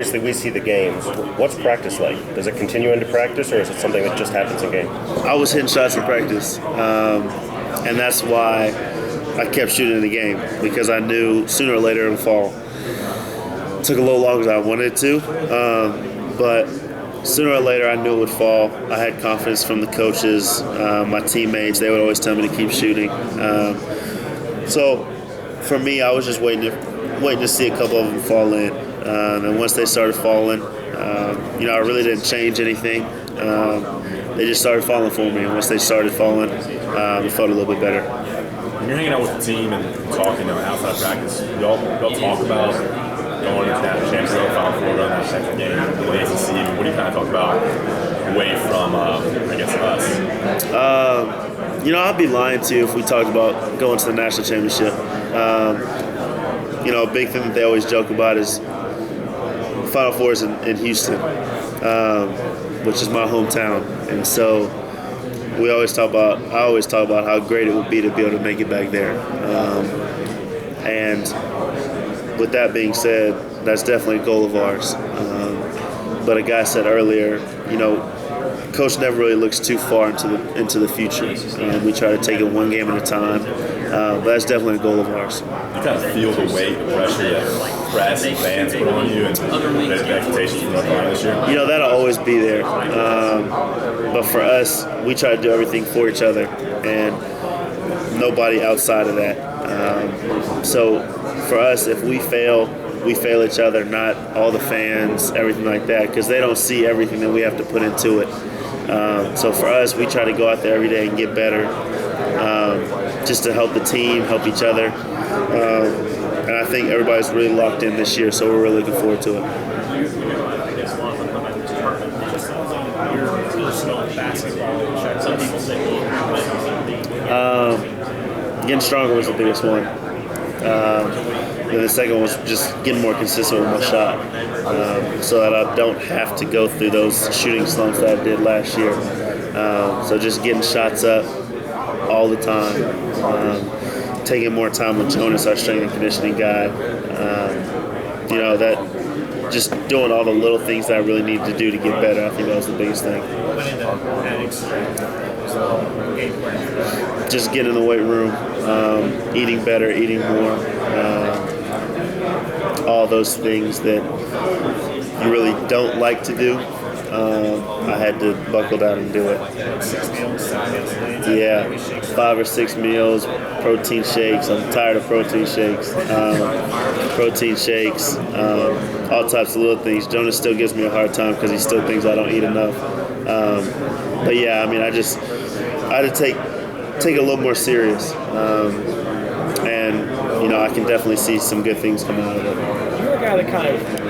Obviously, we see the games. What's practice like? Does it continue into practice, or is it something that just happens in game? I was hitting shots in practice, and that's why I kept shooting in the game, because I knew sooner or later it would fall. It took a little longer than I wanted it to, but sooner or later I knew it would fall. I had confidence from the coaches, my teammates. They would always tell me to keep shooting. So for me, I was just waiting to see a couple of them fall in. And once they started falling, I really didn't change anything. They just started falling for me, and once they started falling, it felt a little bit better. When you're hanging out with the team and talking, outside practice, y'all talk about going into that championship, Final Four, going to that second game with the ACC. What do you kind of talk about away from, us? I'd be lying to you if we talked about going to the national championship. A big thing that they always joke about is Final Four is in Houston, which is my hometown, and so I always talk about how great it would be to be able to make it back there. And with that being said, that's definitely a goal of ours. But a guy said earlier, coach never really looks too far into the future. We try to take it one game at a time. But that's definitely a goal of ours. You kind of feel the weight, the pressure that press and fans put on you, and the expectations from North Carolina this year? That'll always be there. But for us, we try to do everything for each other, and nobody outside of that. So for us, if we fail each other, not all the fans, everything like that, because they don't see everything that we have to put into it. So for us, we try to go out there every day and get better, just to help the team, help each other. And I think everybody's really locked in this year, so we're really looking forward to it. Getting stronger was the biggest one. And the second one was just getting more consistent with my shot, so that I don't have to go through those shooting slumps that I did last year. So just getting shots up all the time, taking more time with Jonas, our strength and conditioning guy. That just doing all the little things that I really need to do to get better. I think that was the biggest thing. Just getting in the weight room, eating better, eating more, all those things that you really don't like to do. I had to buckle down and do it. 5 or 6 meals, protein shakes. I'm tired of protein shakes. All types of little things. Jonas still gives me a hard time because he still thinks I don't eat enough. I had to take it a little more serious. And I can definitely see some good things coming out of it. You're a guy that kind of